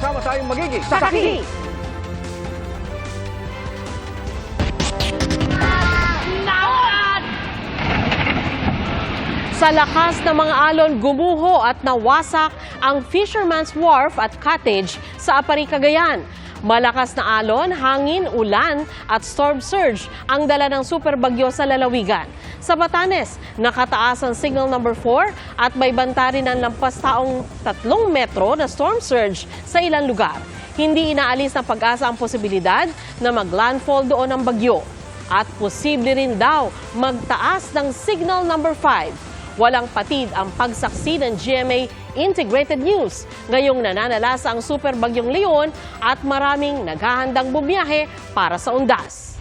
Sama tayong magiging Saksi! Sa lakas ng mga alon, gumuho at nawasak ang Fisherman's Wharf at Cottage sa Apari, Cagayan. Malakas na alon, hangin, ulan at storm surge ang dala ng superbagyo sa lalawigan. Sa Batanes, nakataas ang signal number 4 at may banta rin ang lampas taong 3 metro na storm surge sa ilang lugar. Hindi inaalis ng pag-asa ang posibilidad na maglandfall doon ang bagyo. At posible rin daw magtaas ng signal number 5. Walang patid ang pagsaksi ng GMA Integrated News. Ngayong nananalasa ang super bagyong Leon at maraming naghahandang bumiyahe para sa undas.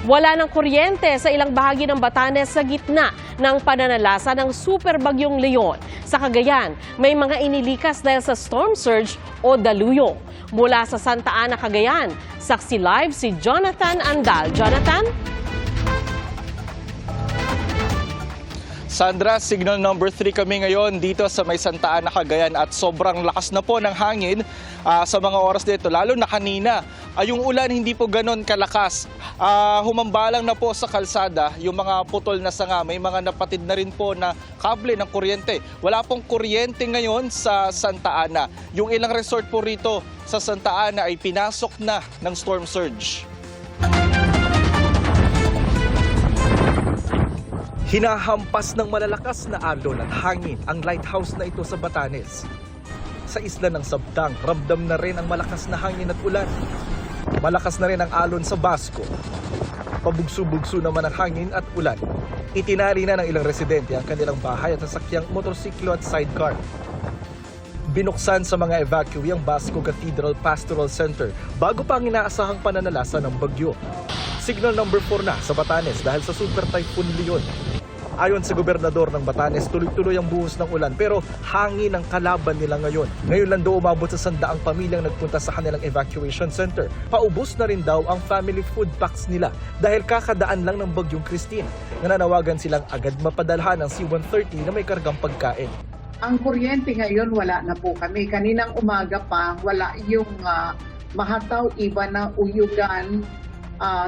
Wala ng kuryente sa ilang bahagi ng Batanes sa gitna ng pananalasa ng super bagyong Leon. Sa Cagayan, may mga inilikas dahil sa storm surge o daluyong. Mula sa Santa Ana, Cagayan, saksi live si Jonathan Andal. Jonathan? Sandra, signal number 3 kami ngayon dito sa may Santa Ana, Cagayan at sobrang lakas na po ng hangin sa mga oras dito, lalo na kanina. Yung ulan hindi po ganon kalakas. Humambalang na po sa kalsada yung mga putol na sanga. May mga napatid na rin po na kable ng kuryente. Wala pong kuryente ngayon sa Santa Ana. Yung ilang resort po rito sa Santa Ana ay pinasok na ng storm surge. Hinahampas ng malalakas na alon at hangin ang lighthouse na ito sa Batanes. Sa isla ng Sabtang, ramdam na rin ang malakas na hangin at ulan. Malakas na rin ang alon sa Basco. Pabugso-bugso naman ang hangin at ulan. Itinali na ng ilang residente ang kanilang bahay at sasakyang motorsiklo at sidecar. Binuksan sa mga evacuee ang Basco Cathedral Pastoral Center bago pa ang inaasahang pananalasa ng bagyo. Signal number 4 na sa Batanes dahil sa Super Typhoon Leon. Ayon sa gobernador ng Batanes, tuloy-tuloy ang buhos ng ulan pero hangin ang kalaban nila ngayon. Ngayon lang daw umabot sa 100 pamilyang nagpunta sa kanilang evacuation center. Paubos na rin daw ang family food packs nila dahil kakadaan lang ng bagyong Christine. Nananawagan silang agad mapadalhan ng C-130 na may kargang pagkain. Ang kuryente ngayon wala na po kami. Kaninang umaga pa wala yung Mahataw, Iba na Uyugan,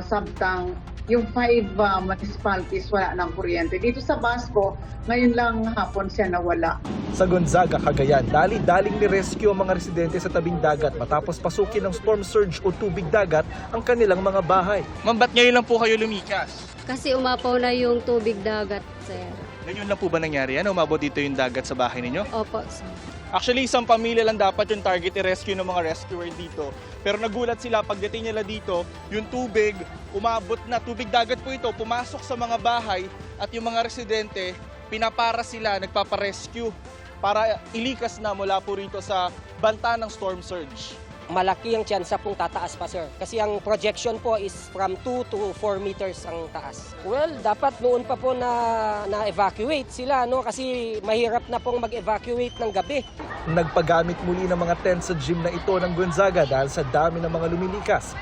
Sabtang, yung 5 municipalities wala ng kuryente. Dito sa Basco, ngayon lang hapon siya nawala. Sa Gonzaga, Cagayan, dali-daling ni-rescue ang mga residente sa tabing dagat matapos pasukin ng storm surge o tubig dagat ang kanilang mga bahay. Ma'am, ba't ngayon lang po kayo lumikas? Kasi umapaw na yung tubig dagat, sir. Ngayon lang po ba nangyari yan? Umabot dito yung dagat sa bahay ninyo? Opo, sir. Actually, isang pamilya lang dapat yung target i-rescue ng mga rescuer dito. Pero nagulat sila pagdating nila dito, yung tubig, umabot na, tubig dagat po ito, pumasok sa mga bahay at yung mga residente, pinapara sila, nagpaparescue para ilikas na mula po rito sa banta ng storm surge. Malaki ang tsansa pong tataas pa, sir. Kasi ang projection po is from 2 to 4 meters ang taas. Well, dapat noon pa po na-evacuate sila, no? Kasi mahirap na pong mag-evacuate ng gabi. Nagpagamit muli ng mga tent sa gym na ito ng Gonzaga dahil sa dami ng mga lumilikas.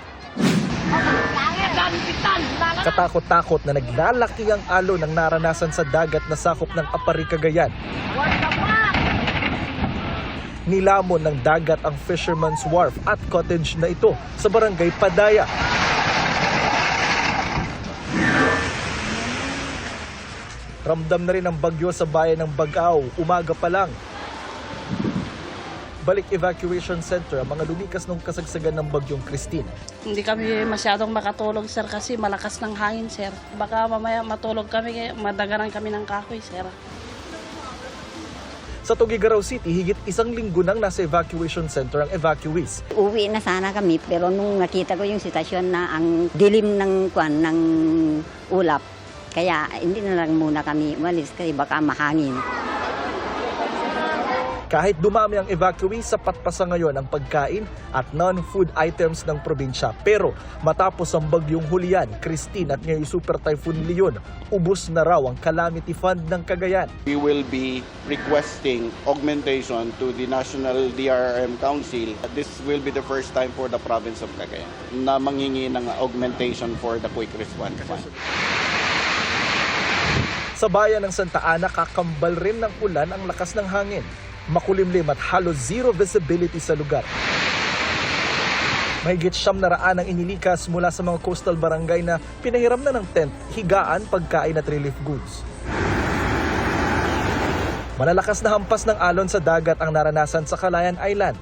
Katakot-takot na naglalaki ang alon ng naranasan sa dagat na sakop ng Apari, Cagayan. Nilamon ng dagat ang Fisherman's Wharf at Cottage na ito sa barangay Padaya. Ramdam na rin ang bagyo sa bayan ng Bagao, umaga pa lang. Balik evacuation center ang mga lumikas ng kasagsagan ng bagyong Christine. Hindi kami masyadong makatulog, sir, kasi malakas ng hangin, sir. Baka mamaya matulog kami, madagaran kami ng kahoy, sir. Sa Tuguegarao City, higit 1 linggo nang nasa evacuation center ang evacuees. Uwi na sana kami pero nung nakita ko yung sitwasyon na ang dilim ng ulap, kaya hindi na lang muna kami umalis kasi baka mahangin. Kahit dumami ang evacuees, sapat pa sa ngayon ang pagkain at non-food items ng probinsya. Pero matapos ang bagyong Julian, Christine at ngayong Super Typhoon Leon, ubos na raw ang calamity fund ng Cagayan. We will be requesting augmentation to the National DRRM Council. This will be the first time for the province of Cagayan na manghingi ng augmentation for the quick response fund. Sa bayan ng Santa Ana, kakambal rin ng ulan ang lakas ng hangin. makulimlim at halos zero visibility sa lugar. Mahigit 700 ang inilikas mula sa mga coastal barangay na pinahiram na ng tent, higaan, pagkain at relief goods. Malalakas na hampas ng alon sa dagat ang naranasan sa Calayan Island.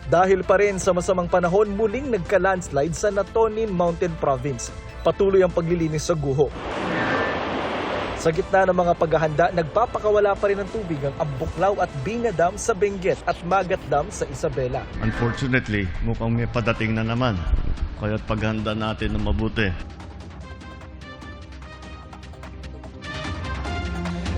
Dahil pa rin sa masamang panahon, muling nagka-landslide sa Natonin Mountain Province. Patuloy ang paglilinis sa guho. Sa gitna ng mga paghahanda, nagpapakawala pa rin ng tubig ang Ambuklaw at Binga Dam sa Benguet at Magat Dam sa Isabela. Unfortunately, mukhang may padating na naman. Kaya't paghanda natin ng mabuti.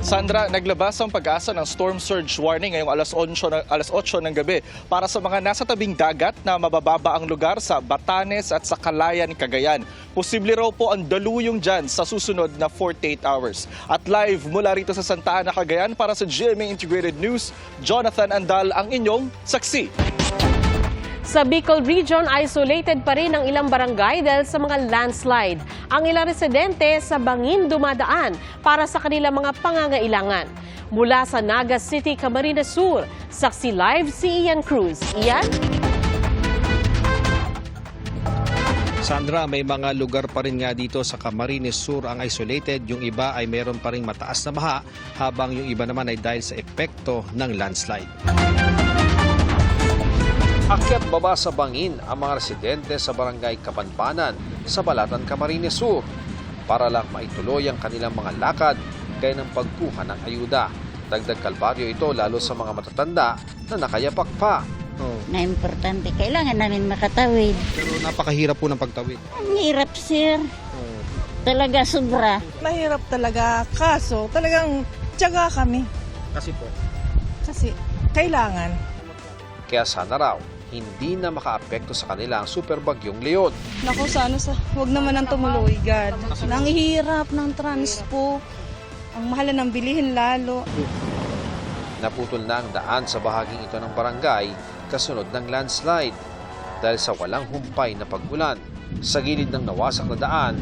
Sandra, naglabas ang Pag-asa ng storm surge warning ngayong alas 8 ng gabi para sa mga nasa tabing dagat na mabababa ang lugar sa Batanes at sa Calayan, Cagayan. Posible raw po ang daluyong dyan sa susunod na 48 hours. At live mula rito sa Santa Ana, Cagayan para sa GMA Integrated News, Jonathan Andal ang inyong saksi. Sa Bicol Region, isolated pa rin ang ilang barangay dahil sa mga landslide. Ang ilang residente sa bangin dumadaan para sa kanilang mga pangangailangan. Mula sa Naga City, Camarines Sur, saksi live si Ian Cruz. Ian? Sandra, may mga lugar pa rin nga dito sa Camarines Sur ang isolated. Yung iba ay meron pa rin mataas na baha, habang yung iba naman ay dahil sa epekto ng landslide. Akyat baba sa bangin ang mga residente sa barangay Kabanbanan sa Balatan, Camarines Sur para lang maituloy ang kanilang mga lakad gaya ng pagkuha ng ayuda. Dagdag kalbaryo ito lalo sa mga matatanda na nakayapak pa. Na importante, kailangan namin makatawid. Pero napakahirap po ng pagtawid. Ang hirap, sir. Talaga sobra. Mahirap talaga, kaso talagang tiyaga kami. Kasi po? Kasi kailangan. Kaya sana raw, hindi na makaapekto sa kanila ang super bagyong Leon. Naku, huwag naman ang tumuloy, God. Nanghihirap ng transpo. Ang mahal ng bilihin lalo. Naputol na ang daan sa bahaging ito ng barangay kasunod ng landslide dahil sa walang humpay na pag-ulan. Sa gilid ng nawasak na daan,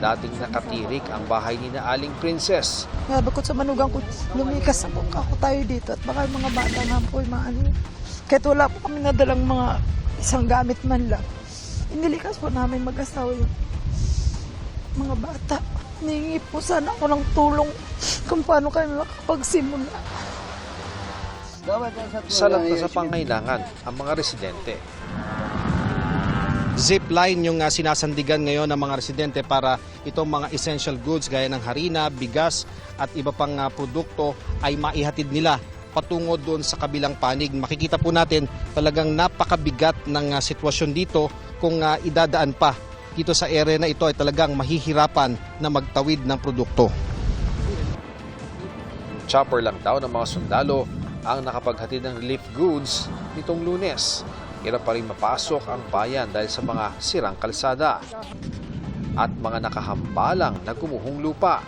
dating nakatirik ang bahay ni na Aling Princess. Bakit sa manugang ko, lumikas ako tayo dito at baka mga bata nga po, kahit wala po kami nadalang mga isang gamit man lang. Inilikas po namin mag-asawa yung mga bata. Hiningi po sana ako ng tulong kung paano kami makapagsimula. Salat na sa pangailangan ang mga residente. Zipline yung sinasandigan ngayon ng mga residente para itong mga essential goods gaya ng harina, bigas at iba pang produkto ay maihatid nila patungo doon sa kabilang panig. Makikita po natin talagang napakabigat ng sitwasyon dito kung idadaan pa dito sa area na ito ay talagang mahihirapan na magtawid ng produkto. Chopper lang daw ng mga sundalo ang nakapaghatid ng relief goods nitong Lunes. Hirap pa rin mapasok ang bayan dahil sa mga sirang kalsada at mga nakahambalang na gumuhong lupa.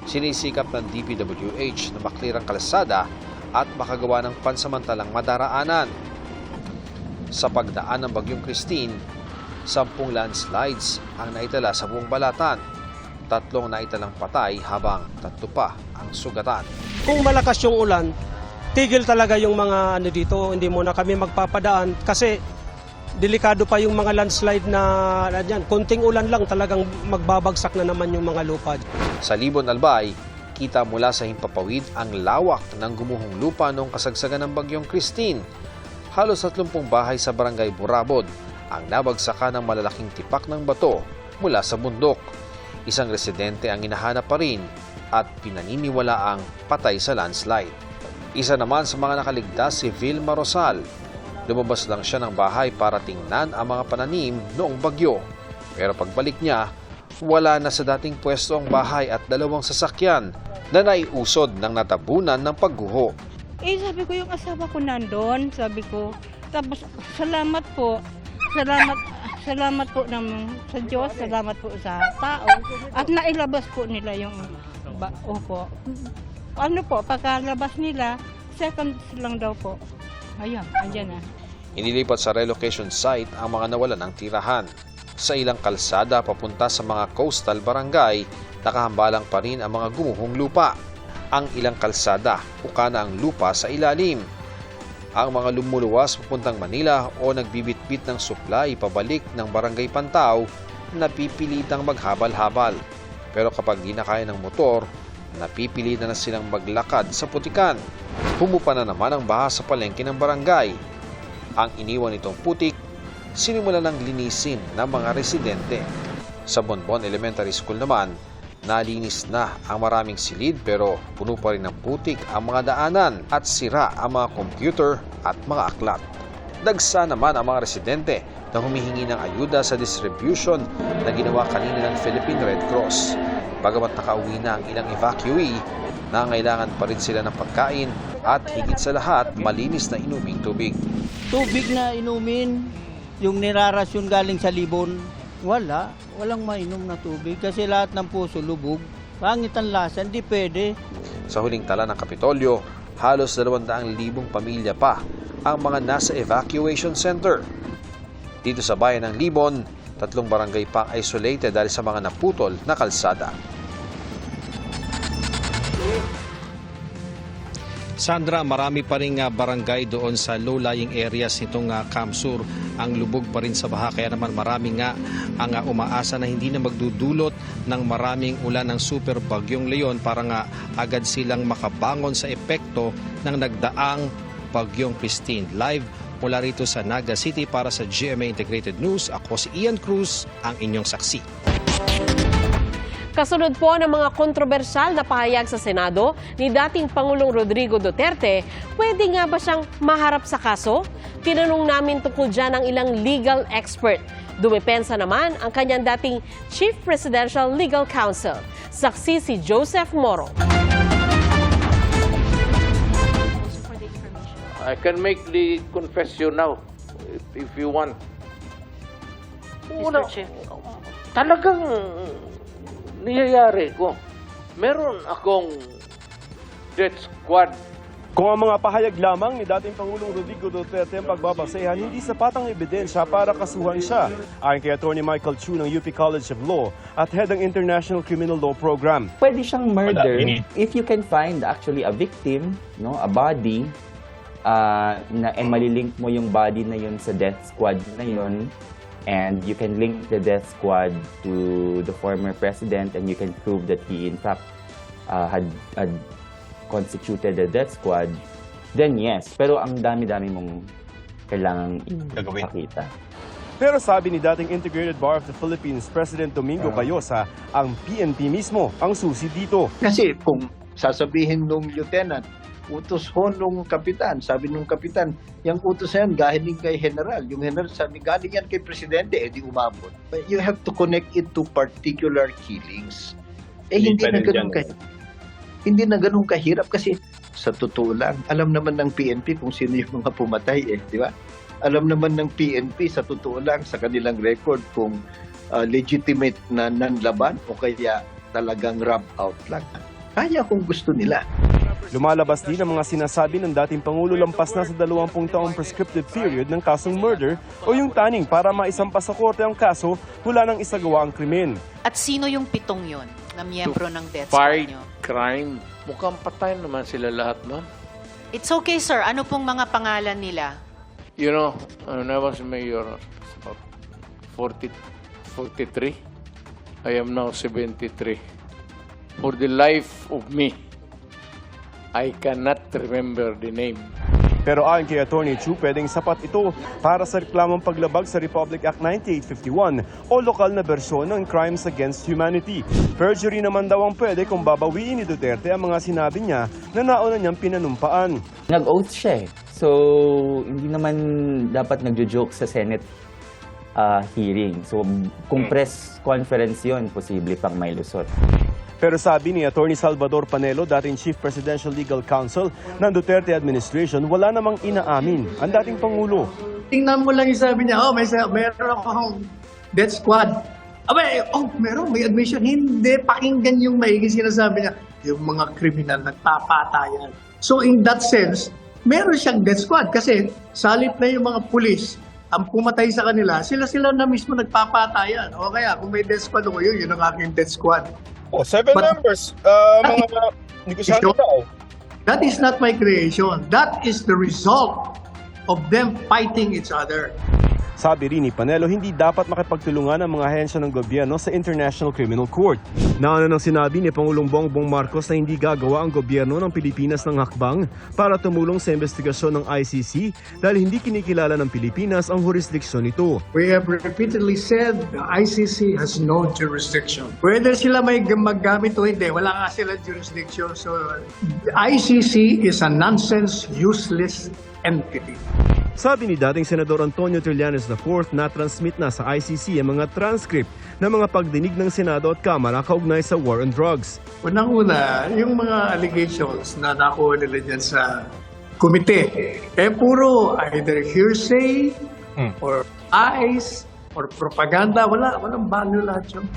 Sinisikap ng DPWH na maklirang kalsada at makagawa ng pansamantalang madaraanan. Sa pagdaan ng Bagyong Christine, 10 landslides ang naitala sa buong Balatan. 3 naitalang patay habang 3 pa ang sugatan. Kung malakas yung ulan, tigil talaga yung mga dito, hindi muna kami magpapadaan kasi delikado pa yung mga landslide na dyan. Konting ulan lang talagang magbabagsak na naman yung mga lupa. Sa Libon Albay, kita mula sa himpapawid ang lawak ng gumuhong lupa noong kasagsagan ng Bagyong Christine. Halos 30 bahay sa barangay Burabod ang nabagsakan ng malalaking tipak ng bato mula sa bundok. Isang residente ang hinahanap pa rin at pinaniniwalaang patay sa landslide. Isa naman sa mga nakaligtas si Vilma Rosal. Lumabas lang siya ng bahay para tingnan ang mga pananim noong bagyo. Pero pagbalik niya, wala na sa dating pwesto ang bahay at 2 sasakyan na naiusod ng natabunan ng pagguho. Sabi ko yung asawa ko nandun, sabi ko. Tapos salamat po sa Diyos, salamat po sa tao. At nailabas po nila yung upo. Ano po, pagkalabas nila, seconds lang daw po. Ayun, andyan na. Inilipat sa relocation site ang mga nawalan ng tirahan. Sa ilang kalsada papunta sa mga coastal barangay, nakahambalang pa rin ang mga gumuhong lupa. Ang ilang kalsada, uka na ang lupa sa ilalim. Ang mga lumuluwas papuntang Manila o nagbibitbit ng supply pabalik ng Barangay Pantaw, napipilitang maghabal-habal. Pero kapag di na kaya ng motor, napipilitan na silang maglakad sa putikan. Humupa na naman ang baha sa palengke ng barangay. Ang iniwan nitong putik, sinimulan ng linisin ng mga residente. Sa Bonbon Elementary School naman, nalinis na ang maraming silid pero puno pa rin ng putik ang mga daanan at sira ang mga computer at mga aklat. Dagsa naman ang mga residente na humihingi ng ayuda sa distribution na ginawa kanina ng Philippine Red Cross. Bagamat nakauwi na ang ilang evacuee, nangailangan pa rin sila ng pagkain at higit sa lahat, malinis na inuming tubig. Tubig na inumin, yung nirarasyon galing sa libon, walang mainom na tubig kasi lahat ng puso lubog. Pangit ang lasa, hindi pwede. Sa huling tala ng Kapitolyo, halos 200,000 pamilya pa ang mga nasa evacuation center. Dito sa bayan ng Libon, 3 barangay pa isolated dahil sa mga naputol na kalsada. Sandra, marami pa rin barangay doon sa low-lying areas nitong Kamsur ang lubog pa rin sa baha. Kaya naman marami nga ang umaasa na hindi na magdudulot ng maraming ulan ng super bagyong Leon para nga agad silang makabangon sa epekto ng nagdaang bagyong Christine. Live mula rito sa Naga City para sa GMA Integrated News, ako si Ian Cruz, ang inyong saksi. Kasunod po ng mga kontrobersyal na pahayag sa Senado ni dating Pangulong Rodrigo Duterte, pwede nga ba siyang maharap sa kaso? Tinanong namin tungkol dyan ang ilang legal expert. Dumepensa naman ang kanyang dating Chief Presidential Legal Counsel. Saksi si Joseph Moro. I can make the confession now if you want. Una, talagang niyayari ko. Meron akong death squad. Kung ang mga pahayag lamang ni dating Pangulong Rodrigo Duterte ang pagbabasehan, hindi sapat ang ebidensya para kasuhan siya. Ayon kay Atty. Michael Chu ng UP College of Law at head ng International Criminal Law Program. Pwede siyang murder if you can find actually a victim, a body, and malilink mo yung body na yun sa death squad na yun. And you can link the death squad to the former president and you can prove that he in fact had constituted the death squad, then yes. Pero ang dami-dami mong kailangang ipakita. Pero sabi ni dating Integrated Bar of the Philippines President Domingo Cayosa, ang PNP mismo ang susi dito. Kasi kung sasabihin nung lieutenant, utos ho nung kapitan, sabi nung kapitan, yung utos na yan galing kay general. Yung general sabi, galing yan kay presidente, di umabot. But you have to connect it to particular killings. Hindi na ganun kahirap kasi sa totoo lang, alam naman ng PNP kung sino yung mga pumatay di ba? Alam naman ng PNP sa totoo lang sa kanilang record kung legitimate na nanlaban o kaya talagang rub out lang. Kaya kung gusto nila. Lumalabas din ang mga sinasabi ng dating Pangulo lampas na sa 20 taong prescriptive period ng kasong murder o yung taning para maisampas sa korte ang kaso mula nang isagawa ang krimen. At sino yung 7 yon na miyembro ng death squad nyo? Crime. Mukhang patay naman sila lahat, ma'am. It's okay, sir. Ano pong mga pangalan nila? You know, when I was mayor, about 43. I am now 73. For the life of me, I cannot remember the name. Pero ayon kay Atty. Chu, pwedeng sapat ito para sa reklamong paglabag sa Republic Act 9851 o lokal na bersyon ng Crimes Against Humanity. Perjury naman daw ang pwede kung babawiin ni Duterte ang mga sinabi niya na nauna niyang pinanumpaan. Nag-oath siya So, hindi naman dapat nagjo-joke sa Senate hearing. So, kung press conference yon, posible pang may lusot. Pero sabi ni Atty. Salvador Panelo, dating Chief Presidential Legal Counsel ng Duterte administration, wala namang inaamin ang dating Pangulo. Tingnan mo lang yung sabi niya, meron akong death squad. May admission. Hindi, pakinggan yung maigi sinasabi niya. Yung mga kriminal nagpapatayan. So in that sense, meron siyang death squad kasi salip na yung mga pulis ang pumatay sa kanila, sila na mismo nagpapatayan. O kaya, kung may death squad ako, yun ang aking death squad. 7 members, mga negosyante daw. That is not my creation. That is the result of them fighting each other. Sabi rin ni Panelo, hindi dapat makipagtulungan ang mga ahensya ng gobyerno sa International Criminal Court. Nauna nang sinabi ni Pangulong Bongbong Marcos na hindi gagawa ang gobyerno ng Pilipinas ng hakbang para tumulong sa investigasyon ng ICC dahil hindi kinikilala ng Pilipinas ang jurisdiksyon nito. We have repeatedly said the ICC has no jurisdiction. Whether sila may maggamit o hindi, wala nga sila jurisdiction. So the ICC is a nonsense, useless entity. Sabi ni dating Senador Antonio Trillanes IV na transmit na sa ICC ang mga transcript ng mga pagdinig ng Senado at Kamara kaugnay sa war on drugs. Unang-una, yung mga allegations na nakuha nila dyan sa komite, puro either hearsay or lies or propaganda. Walang value lahat yun.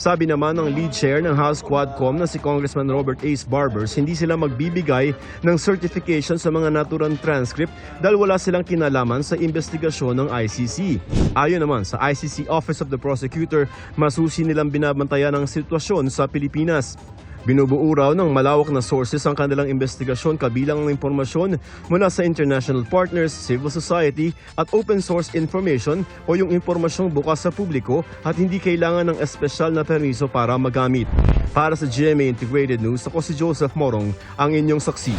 Sabi naman ng lead chair ng House Quadcom na si Congressman Robert Ace Barbers, hindi sila magbibigay ng certification sa mga naturang transcript dahil wala silang kinalaman sa investigasyon ng ICC. Ayon naman sa ICC Office of the Prosecutor, masusi nilang binabantayan ang sitwasyon sa Pilipinas. Binubuo raw ng malawak na sources ang kanilang investigasyon kabilang ang impormasyon mula sa international partners, civil society at open source information o yung impormasyong bukas sa publiko at hindi kailangan ng espesyal na permiso para magamit. Para sa GMA Integrated News, ako si Joseph Morong, ang inyong saksi.